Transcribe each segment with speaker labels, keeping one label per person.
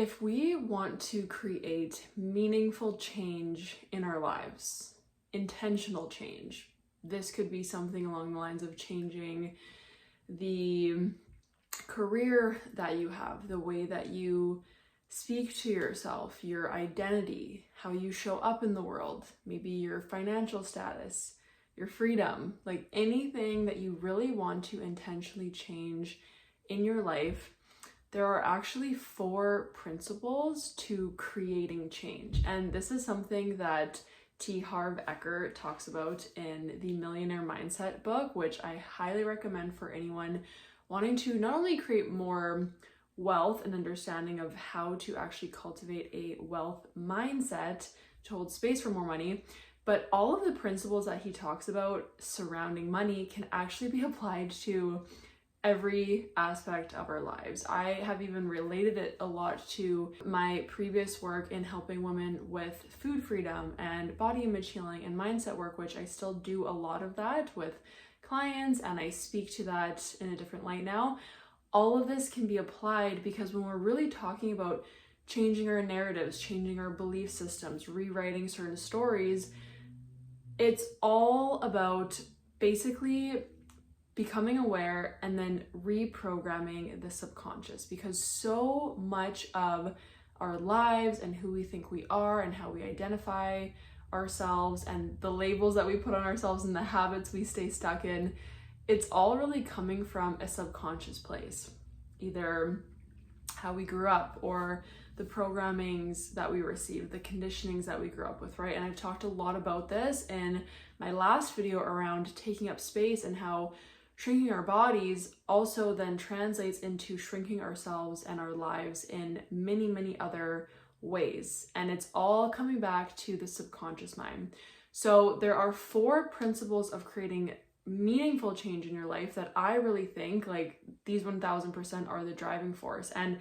Speaker 1: If we want to create meaningful change in our lives, intentional change, this could be something along the lines of changing the career that you have, the way that you speak to yourself, your identity, how you show up in the world, maybe your financial status, your freedom, like anything that you really want to intentionally change in your life. There are actually 4 principles to creating change. And this is something that T. Harv Eker talks about in the Millionaire Mindset book, which I highly recommend for anyone wanting to not only create more wealth and understanding of how to actually cultivate a wealth mindset to hold space for more money, but all of the principles that he talks about surrounding money can actually be applied to every aspect of our lives. I have even related it a lot to my previous work in helping women with food freedom and body image healing and mindset work, which I still do a lot of that with clients, and I speak to that in a different light now. All of this can be applied because when we're really talking about changing our narratives, changing our belief systems, rewriting certain stories, it's all about basically becoming aware and then reprogramming the subconscious, because so much of our lives and who we think we are and how we identify ourselves and the labels that we put on ourselves and the habits we stay stuck in, it's all really coming from a subconscious place, either how we grew up or the programmings that we received, the conditionings that we grew up with, right? And I've talked a lot about this in my last video around taking up space and how shrinking our bodies also then translates into shrinking ourselves and our lives in many, many other ways. And it's all coming back to the subconscious mind. So there are 4 principles of creating meaningful change in your life that I really think like these 1000% are the driving force. And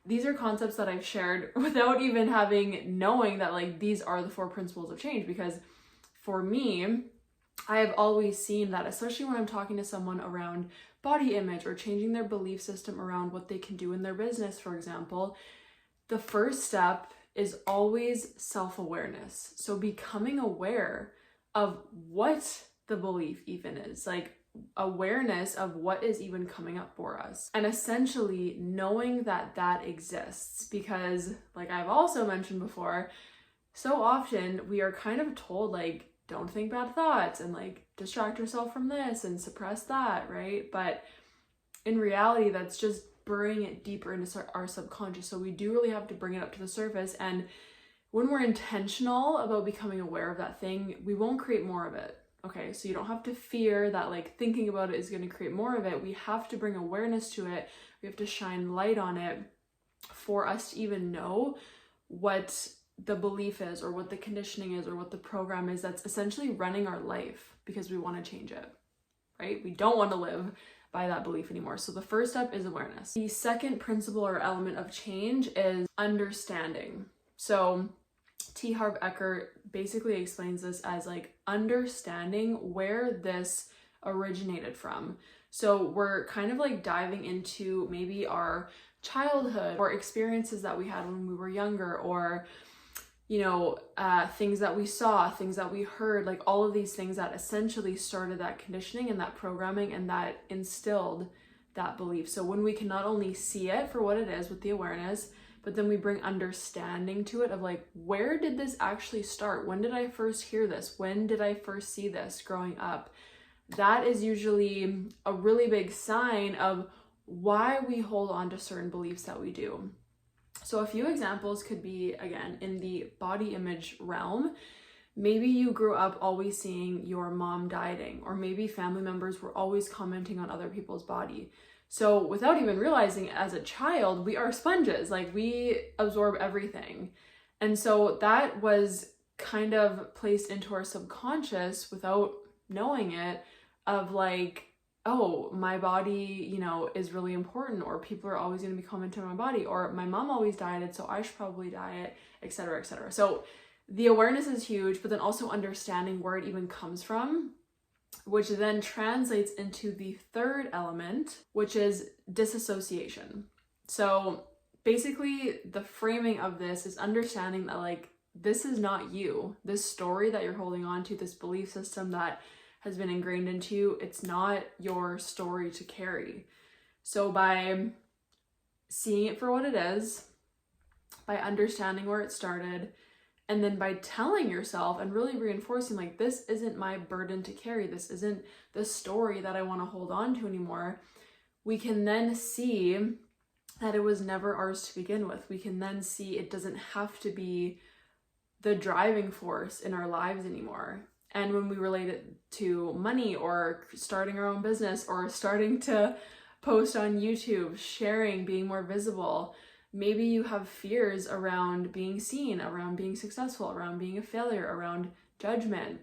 Speaker 1: these are concepts that I've shared without even knowing that like these are the 4 principles of change, because for me, I have always seen that, especially when I'm talking to someone around body image or changing their belief system around what they can do in their business, for example, the first step is always self-awareness. So becoming aware of what the belief even is, like awareness of what is even coming up for us, and essentially knowing that that exists. Because like I've also mentioned before, so often we are kind of told like, don't think bad thoughts and like distract yourself from this and suppress that, right? But in reality, that's just bringing it deeper into our subconscious. So we do really have to bring it up to the surface. And when we're intentional about becoming aware of that thing, we won't create more of it. Okay, so you don't have to fear that like thinking about it is going to create more of it. We have to bring awareness to it. We have to shine light on it for us to even know what the belief is or what the conditioning is or what the program is that's essentially running our life, because we want to change it, right? We don't want to live by that belief anymore. So the first step is awareness. The second principle or element of change is understanding. So T. Harv Eker basically explains this as like understanding where this originated from. So we're kind of like diving into maybe our childhood or experiences that we had when we were younger, or things that we saw, things that we heard, like all of these things that essentially started that conditioning and that programming and that instilled that belief. So when we can not only see it for what it is with the awareness, but then we bring understanding to it of like, where did this actually start? When did I first hear this? When did I first see this growing up? That is usually a really big sign of why we hold on to certain beliefs that we do. So a few examples could be, again, in the body image realm. Maybe you grew up always seeing your mom dieting, or maybe family members were always commenting on other people's body. So without even realizing it, as a child, we are sponges, like we absorb everything. And so that was kind of placed into our subconscious without knowing it, of like, oh, my body, is really important, or people are always going to be commenting on my body, or my mom always dieted, so I should probably diet, etc., etc. So the awareness is huge, but then also understanding where it even comes from, which then translates into the third element, which is disassociation. So basically the framing of this is understanding that like, this is not you. This story that you're holding on to, this belief system that has been ingrained into you, it's not your story to carry. So by seeing it for what it is, by understanding where it started, and then by telling yourself and really reinforcing like, this isn't my burden to carry, this isn't the story that I want to hold on to anymore, we can then see that it was never ours to begin with. We can then see it doesn't have to be the driving force in our lives anymore. And when we relate it to money or starting our own business or starting to post on YouTube, sharing, being more visible, maybe you have fears around being seen, around being successful, around being a failure, around judgment.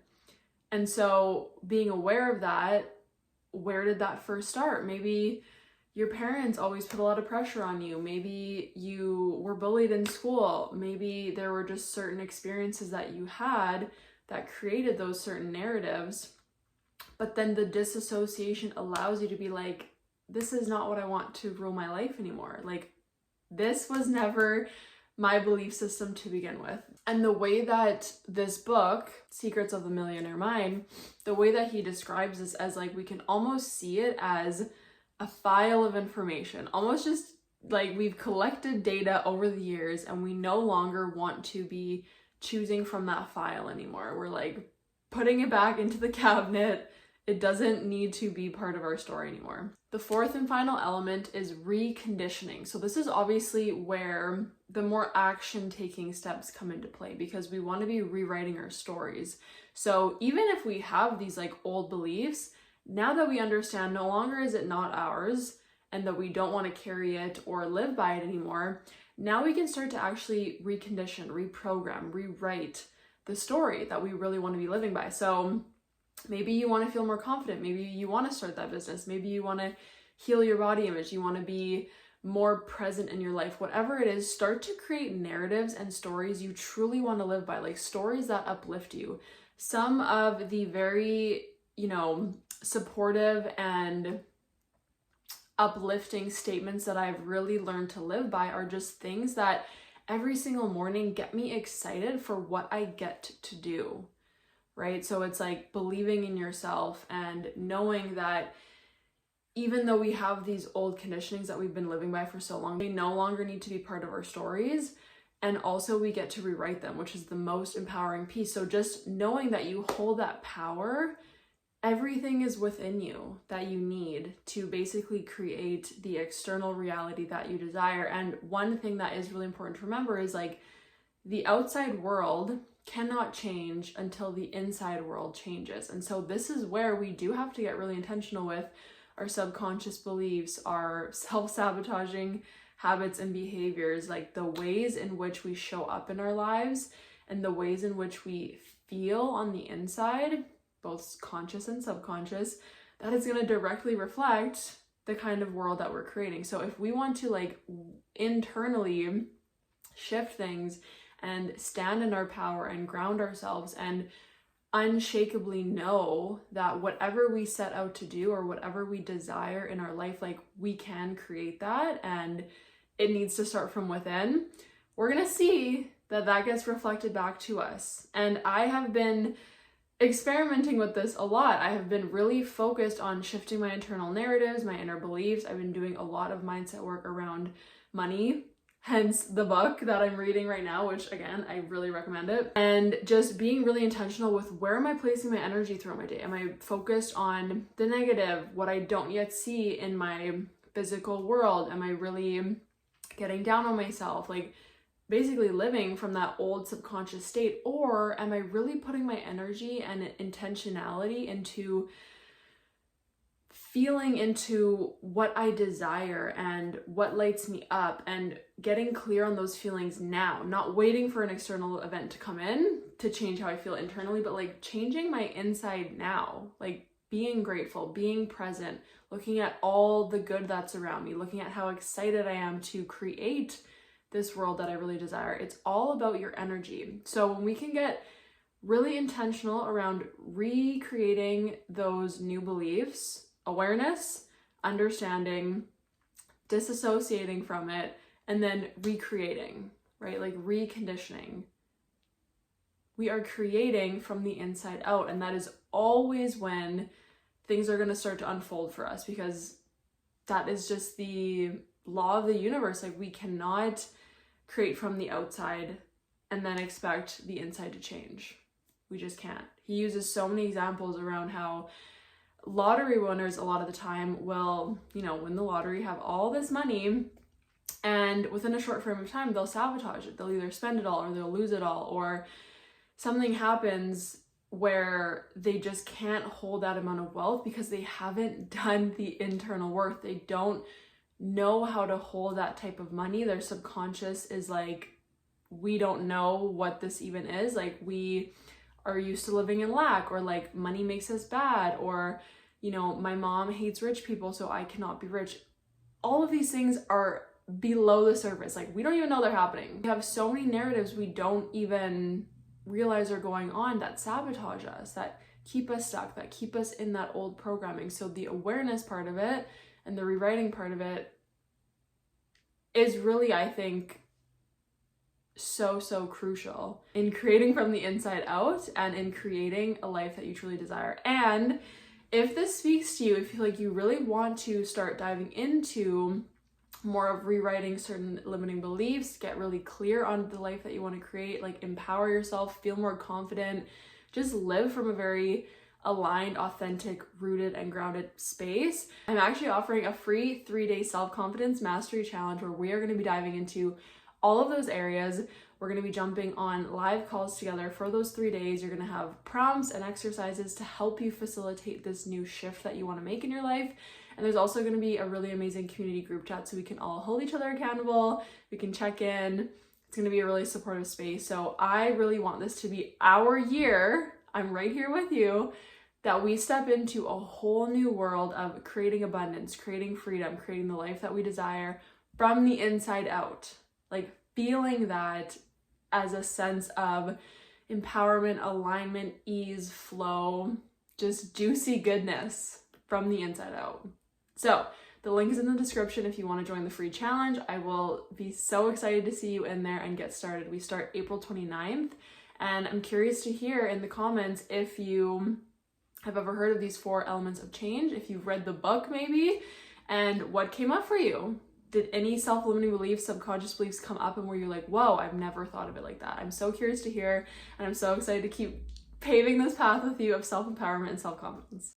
Speaker 1: And so being aware of that, where did that first start? Maybe your parents always put a lot of pressure on you. Maybe you were bullied in school. Maybe there were just certain experiences that you had that created those certain narratives. But then the disassociation allows you to be like, this is not what I want to rule my life anymore. Like, this was never my belief system to begin with. And the way that this book, Secrets of the Millionaire Mind, the way that he describes this as like, we can almost see it as a file of information, almost just like we've collected data over the years and we no longer want to be choosing from that file anymore. We're like putting it back into the cabinet. It doesn't need to be part of our story anymore. The fourth and final element is reconditioning. So this is obviously where the more action-taking steps come into play, because we want to be rewriting our stories. So even if we have these like old beliefs, now that we understand no longer is it not ours and that we don't want to carry it or live by it anymore, now we can start to actually recondition, reprogram, rewrite the story that we really want to be living by. So maybe you want to feel more confident. Maybe you want to start that business. Maybe you want to heal your body image. You want to be more present in your life. Whatever it is, start to create narratives and stories you truly want to live by, like stories that uplift you. Some of the very, supportive and uplifting statements that I've really learned to live by are just things that every single morning get me excited for what I get to do. Right? So it's like believing in yourself and knowing that even though we have these old conditionings that we've been living by for so long, they no longer need to be part of our stories. And also we get to rewrite them, which is the most empowering piece. So just knowing that you hold that power, everything is within you that you need to basically create the external reality that you desire. And one thing that is really important to remember is like the outside world cannot change until the inside world changes. And so this is where we do have to get really intentional with our subconscious beliefs, our self-sabotaging habits and behaviors, like the ways in which we show up in our lives and the ways in which we feel on the inside, both conscious and subconscious, that is going to directly reflect the kind of world that we're creating. So if we want to like internally shift things and stand in our power and ground ourselves and unshakably know that whatever we set out to do or whatever we desire in our life, like we can create that and it needs to start from within, we're going to see that that gets reflected back to us. And I have been experimenting with this a lot. I have been really focused on shifting my internal narratives, my inner beliefs. I've been doing a lot of mindset work around money, hence the book that I'm reading right now, which again, I really recommend it. And just being really intentional with where am I placing my energy throughout my day? Am I focused on the negative, what I don't yet see in my physical world? Am I really getting down on myself? Like basically living from that old subconscious state, or am I really putting my energy and intentionality into feeling into what I desire and what lights me up and getting clear on those feelings now, not waiting for an external event to come in to change how I feel internally, but like changing my inside now, like being grateful, being present, looking at all the good that's around me, looking at how excited I am to create this world that I really desire. It's all about your energy. So when we can get really intentional around recreating those new beliefs, awareness, understanding, disassociating from it, and then recreating, right? Like reconditioning. We are creating from the inside out, and that is always when things are going to start to unfold for us, because that is just the law of the universe. Like, we cannot create from the outside and then expect the inside to change. We just can't. He uses so many examples around how lottery winners a lot of the time will, win the lottery, have all this money, and within a short frame of time, they'll sabotage it. They'll either spend it all or they'll lose it all, or something happens where they just can't hold that amount of wealth because they haven't done the internal work. They don't know how to hold that type of money. Their subconscious is like, we don't know what this even is. Like, we are used to living in lack, or like money makes us bad, or, my mom hates rich people, so I cannot be rich. All of these things are below the surface. Like, we don't even know they're happening. We have so many narratives we don't even realize are going on that sabotage us, that keep us stuck, that keep us in that old programming. So the awareness part of it and the rewriting part of it is really, I think, so crucial in creating from the inside out and in creating a life that you truly desire. And if this speaks to you, if you feel like you really want to start diving into more of rewriting certain limiting beliefs, get really clear on the life that you want to create, like empower yourself, feel more confident, just live from a very aligned, authentic, rooted, and grounded space, I'm actually offering a free 3-day self-confidence mastery challenge where we are going to be diving into all of those areas. We're going to be jumping on live calls together for those 3 days. You're going to have prompts and exercises to help you facilitate this new shift that you want to make in your life. And there's also going to be a really amazing community group chat so we can all hold each other accountable. We can check in. It's going to be a really supportive space. So I really want this to be our year. I'm right here with you, that we step into a whole new world of creating abundance, creating freedom, creating the life that we desire from the inside out. Like, feeling that as a sense of empowerment, alignment, ease, flow, just juicy goodness from the inside out. So the link is in the description if you want to join the free challenge. I will be so excited to see you in there and get started. We start April 29th, and I'm curious to hear in the comments if you have ever heard of these 4 elements of change, if you've read the book maybe, and what came up for you. Did any self-limiting beliefs, subconscious beliefs come up and were you like, whoa, I've never thought of it like that? I'm so curious to hear, and I'm so excited to keep paving this path with you of self-empowerment and self-confidence.